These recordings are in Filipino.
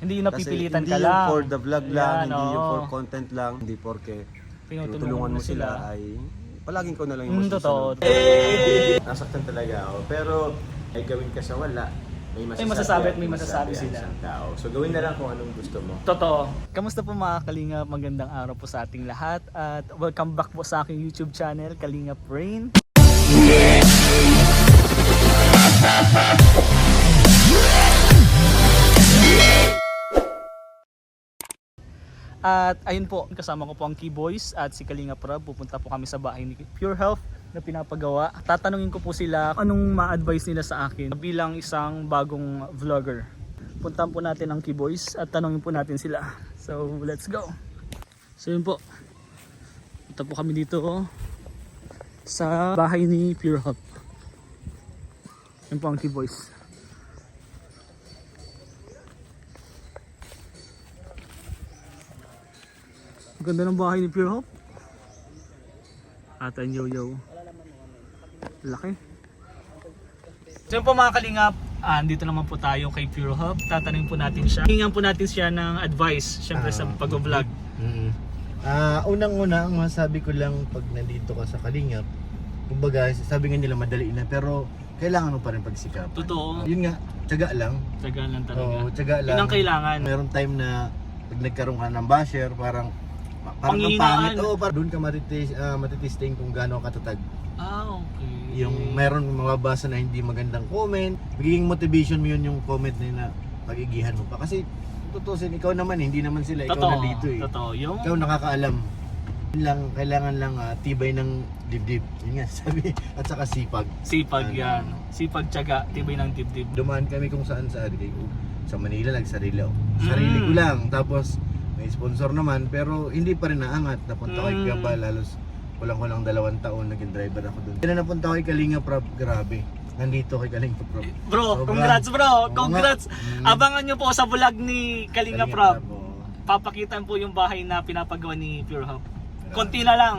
Hindi yung napipilitan Kasi ka hindi yung lang. for the vlog lang, Yan, hindi yung oo. for content lang, hindi porke Tinutulungan mo sila ay palaging ko na lang yung Totoo. masusunod. Nasaktan talaga ako, pero ay gawin ka sa wala. May masasabi at may ang masasabi ang sila. isang tao. So gawin na lang kung anong gusto mo. Totoo. Kamusta po mga Kalingap? Magandang araw po sa ating lahat at welcome back po sa aking YouTube channel, Kalingap Rain. At ayun po, kasama ko po ang Keyboys at si Kalingap Rob. Pupunta po kami sa bahay ni Pure Health na pinapagawa. Tatanungin ko po sila anong ma-advise nila sa akin bilang isang bagong vlogger. Puntahan po natin ang Keyboys at tanungin po natin sila. So let's go. So yun po. Punta po kami dito sa bahay ni Pure Health. Yun po ang Keyboys. Ganda ng bahay ni Pure Hope. Atan yo-yo. Laki. So yun po mga Kalingap, andito naman po tayo kay Pure Hope. Tatanungin po natin siya. Hingan po natin siya ng advice, syempre sa pag-vlog. Unang-una, ang masasabi ko lang pag nandito ka sa Kalingap, kumbaga sabi nga nila madali na, pero kailangan mo pa rin pagsikapan. Totoo. Yun nga, tiyaga lang. Tagal lang talaga. Oo, tiyaga lang. Yun ang kailangan. Meron time na pag nagkaroon ka ng basher, parang ang Panghihinaan. pangit. Oo, parang doon ka matitesting kung gaano katatag. Okay. Yung meron mababasa na hindi magandang comment, magiging motivation mo yun yung comment na yun na pagigihan mo pa. Kasi tutusin, ikaw naman, hindi naman sila, ikaw Totoo. na dito eh. Totoo. Yung Ikaw nakakaalam. Yun lang, kailangan lang tibay ng dibdib. Yun nga, sabi. At saka sipag. sipag yan. Sipag, tiyaga, tibay ng dibdib. Dumaan kami kung saan sa Manila, nagsarili ako. Sarili ko lang. Tapos may sponsor naman, pero hindi pa rin naangat. Napunta ko kay Gabal, halos kulang-kulang 2 taon naging driver ako doon. Kaya napunta ko kay Kalinga Prab, grabe. Nandito kay Kalinga Prab. Bro, Sobra. congrats bro! Oo Congrats! nga. Abangan nyo po sa vlog ni Kalingap Kalinga Rob. oo. Papakitan po yung bahay na pinapagawa ni Pure Hope. Konti na lang,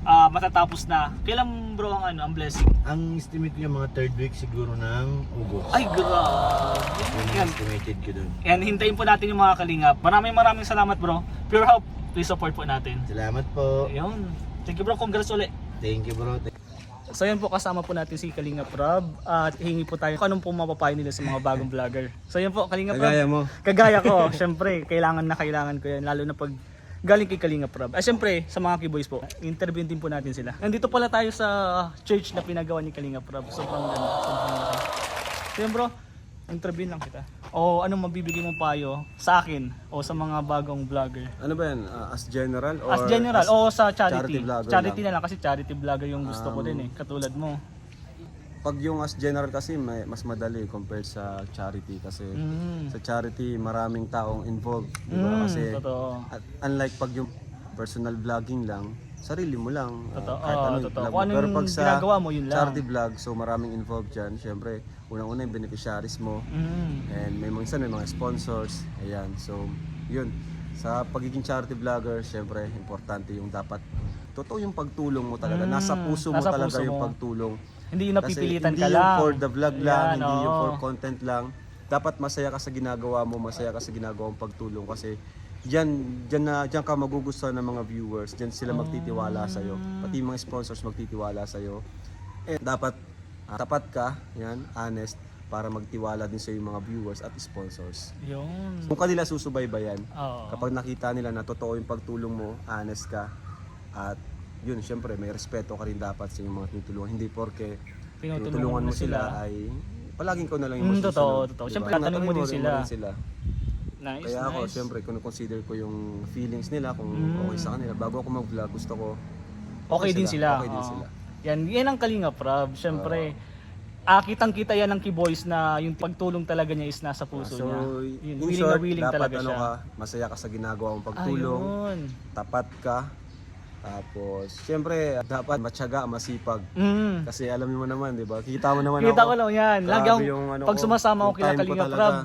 matatapos na. Kailan bro ang blessing? Ang estimate ko yung mga 3rd week siguro ng August. Ay grabe! Yun ang Yan, estimated ko doon. yan, hintayin po natin yung mga Kalingap. Maraming salamat bro. Pure Hope, please support po natin. Salamat po. Ayun. Thank you bro, congrats ulit. Thank you bro. So yun po, kasama po natin si Kalingap Rob at hingi po tayo kung anong po mapapayo nila sa mga bagong vlogger. So yun po, Kalingap Rob. Kagaya mo. Kagaya ko, syempre, kailangan ko yan, lalo na pag galing kay Kalingap Rob. Syempre, sa mga Keyboys po, interview din po natin sila. Nandito pala tayo sa church na pinagawa ni Kalingap Rob. Sobrang ganda, sobrang ganda. So yun bro, interview lang kita. O anong mabibigay mong payo sa akin o sa mga bagong vlogger? Ano ba yan? As general? Or As general, o sa charity charity. vlogger Charity lang? na lang kasi charity vlogger yung gusto ko din eh, katulad mo. Pag yung as general kasi mas madali compared sa charity kasi sa charity maraming taong involved, di ba? Kasi Totoo. unlike pag yung personal vlogging lang, sarili mo lang. Totoo. Kahit ano yung Totoo. vlog mo. Kung ano Pero yung pag sa ginagawa mo, yun lang. charity vlog, so maraming involved dyan. Siyempre, unang-una yung beneficiaries mo. And may mga sponsors. Ayan. So, yun. Sa pagiging charity vlogger, siyempre, importante yung dapat totoo yung pagtulong mo talaga. Nasa puso mo Nasa talaga puso yung mo. pagtulong. Hindi yung napipilitan Kasi ka hindi yung lang. for the vlog lang, Yan, hindi yung oo. for content lang. Dapat masaya ka sa ginagawa mo, masaya ka sa ginagawang pagtulong kasi diyan ka magugustuhan ng mga viewers, diyan sila magtitiwala sa iyo. Pati yung mga sponsors magtitiwala sa iyo. Eh dapat tapat ka, yan, honest para magtiwala din sa yung mga viewers at sponsors. Yun. Kung kanila susubaybayan, Oo. kapag nakita nila na totoo yung pagtulong mo, honest ka, at yun, syempre may respeto ka rin dapat sa yung mga tinutulungan. Hindi porke tinutulungan mo sila ay palaging ko na lang yung masusunod. Totoo. Diba? Syempre, tatanungin mo din sila. Nice, Kaya ako, nice. syempre, consider ko yung feelings nila, kung okay sa kanila. Bago ako mag-vlog, gusto ko Okay din sila. Okay din Oo. sila. Yan ang Kalingap Rob. Syempre, kitang-kita yan ng Keyboys na yung pagtulong talaga niya is nasa puso So, niya. in Willing short, na willing dapat talaga siya. masaya ka sa ginagawa mong pagtulong, Ayun. tapat ka, tapos, syempre, dapat matyaga, masipag. Kasi alam mo naman, di ba? Kita mo naman Kita ako. ko lang yan. Grabe Hanggang yung ano pag ko, sumasama ko yung kila time ko Kalingap talaga. Rob,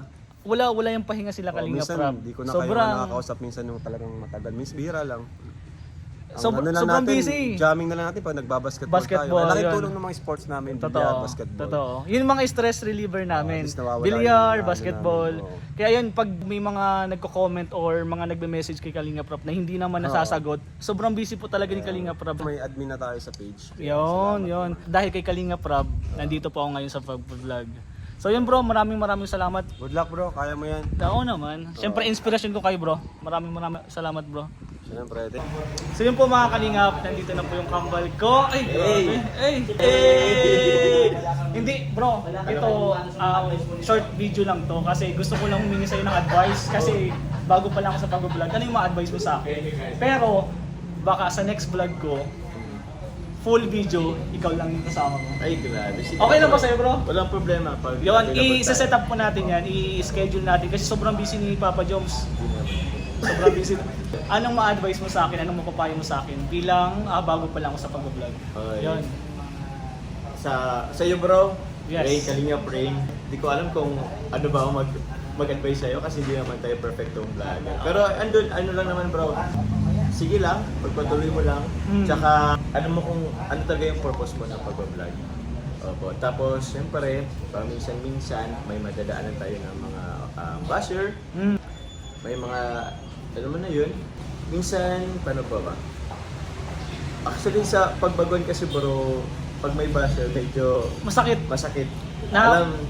wala yung pahinga sila Kalingap Minsan, Rob. di ko na kayo nakausap minsan yung talagang matagal. Bihira lang. Sobrang busy. Jamming na lang natin pag nagbabasketball Basketball, tayo. Laking yun. tulong ng mga sports namin, bilyar, Totoo. basketball. Totoo. Yun yung mga stress reliever namin. at least nawawala Bilyar, yung basketball. namin, oo. Kaya yun, pag may mga nagko-comment or mga nagbe-message kay Kalinga Prab na hindi naman nasasagot, sobrang busy po talaga ni Kalinga Prab. May admin na tayo sa page. Yun. Dahil kay Kalinga Prab, nandito po ako ngayon sa pag-vlog. So yun bro, maraming salamat. Good luck bro, kaya mo yan. Oo naman. Siyempre, inspirasyon ko kayo bro. Maraming salamat bro. Siyempre. So yun po mga kalingap, nandito na po yung kambal ko. Ay! Hey! Hindi bro, ito short video lang to kasi gusto ko lang humingi sa'yo ng advice kasi bago pa lang ako sa pag-vlog. Ano yung ma-advise mo sa akin? Pero baka sa next vlog ko, full video, ikaw lang yung kasama mo. Ay, grabe. Sige, Okay lang ba sa'yo bro? Walang problema. Pag Yun, i-set up po natin yan, i-schedule natin kasi sobrang busy ni Papa Joms. Sobrang busy. Anong ma-advise mo sa akin? Anong mapapayo mo sa akin bilang bago pa lang ako sa pag-vlog? Yun. Sa iyo bro, Yes. Ray, Kalinga Brain. Hindi ko alam kung ano ba ako mag-advise sa'yo kasi hindi naman tayo perfectong vlogger. Pero ano lang naman bro, sige lang, pagpatuloy mo lang. Tsaka ano mo kung ano talaga yung purpose mo ng pag-vlog. Opo. Tapos syempre, paminsan-minsan may madadaanan tayo ng mga basher. May mga, ano mo na yun, minsan, paano ba? Actually sa pagbagon kasi bro, pag may basher, medyo Masakit. masakit.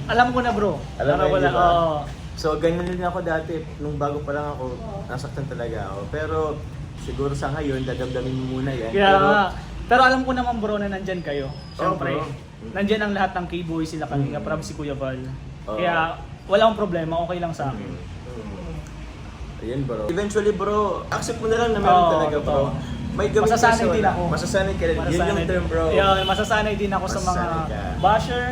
Alam ko na bro. Alam Para mo yun, wala. di ba? Oo. So ganyan din ako dati, nung bago pa lang ako, nasaktan talaga ako. Pero siguro sa ngayon, dadamdamin mo muna yan. Kaya nga. Pero alam ko naman bro na nandyan kayo. Siyempre. bro. Nandyan ang lahat ng K-Boy, sila Kalinga Prab, si Kuya Val. Oo. Kaya wala akong problema, okay lang sa akin. Ayun bro. Eventually bro, accept mo na lang na meron Oo, talaga bro. totoo. May gawin ka Masasanay sa din wala. ako. Masasanay ka rin. Yun yung term bro. Yun, masasanay din ako sa mga Masasanay ka. basher.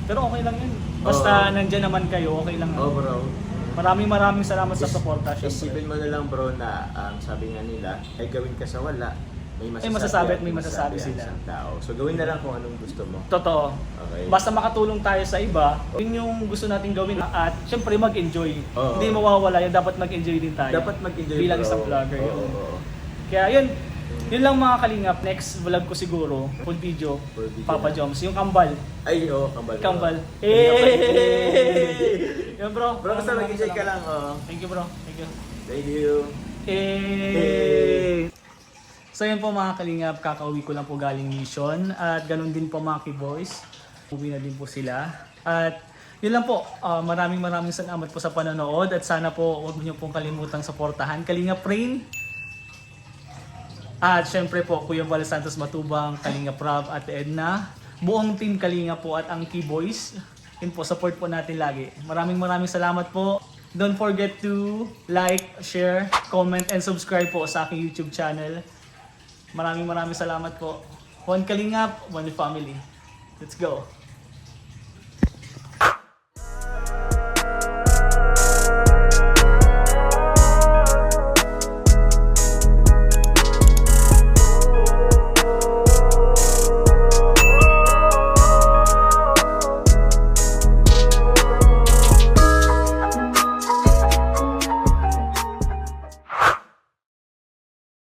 Pero okay lang yun. Basta Oo. nandyan naman kayo, okay lang. Oh bro. Maraming salamat sa suporta. syempre. Isipin mo na lang bro na sabi nga nila, ay gawin ka sa wala. May masasabi at may at masasabi ang sila. isang tao. So gawin na lang kung anong gusto mo. Totoo. Okay. Basta makatulong tayo sa iba, yun yung gusto natin gawin at syempre mag-enjoy. Oo. Hindi mawawala yun, dapat mag-enjoy din tayo. Dapat mag-enjoy bilang bro. isang vlogger Oo, yun. oo. Kaya yun lang mga kalingap. Next vlog ko siguro, full video, Full video Papa na. Joms, yung kambal. Ay, oo, kambal. Kambal. Yun bro. Bro, basta mag-enjoy ka lang. Oh. Thank you bro. Thank you. Thank you. So yun po mga kalingap, kakauwi ko lang po galing mission at ganun din po mga K-Boys. Uwi na din po sila. At yun lang po, maraming salamat po sa panonood at sana po huwag niyo pong kalimutang suportahan Kalinga Brain. At syempre po Kuya Val Santos Matubang, Kalinga Prab at Edna. Buong team Kalinga po at ang K-Boys. Yun po, support po natin lagi. Maraming salamat po. Don't forget to like, share, comment, and subscribe po sa aking YouTube channel. Maraming salamat po. One Kalingap, one family. Let's go!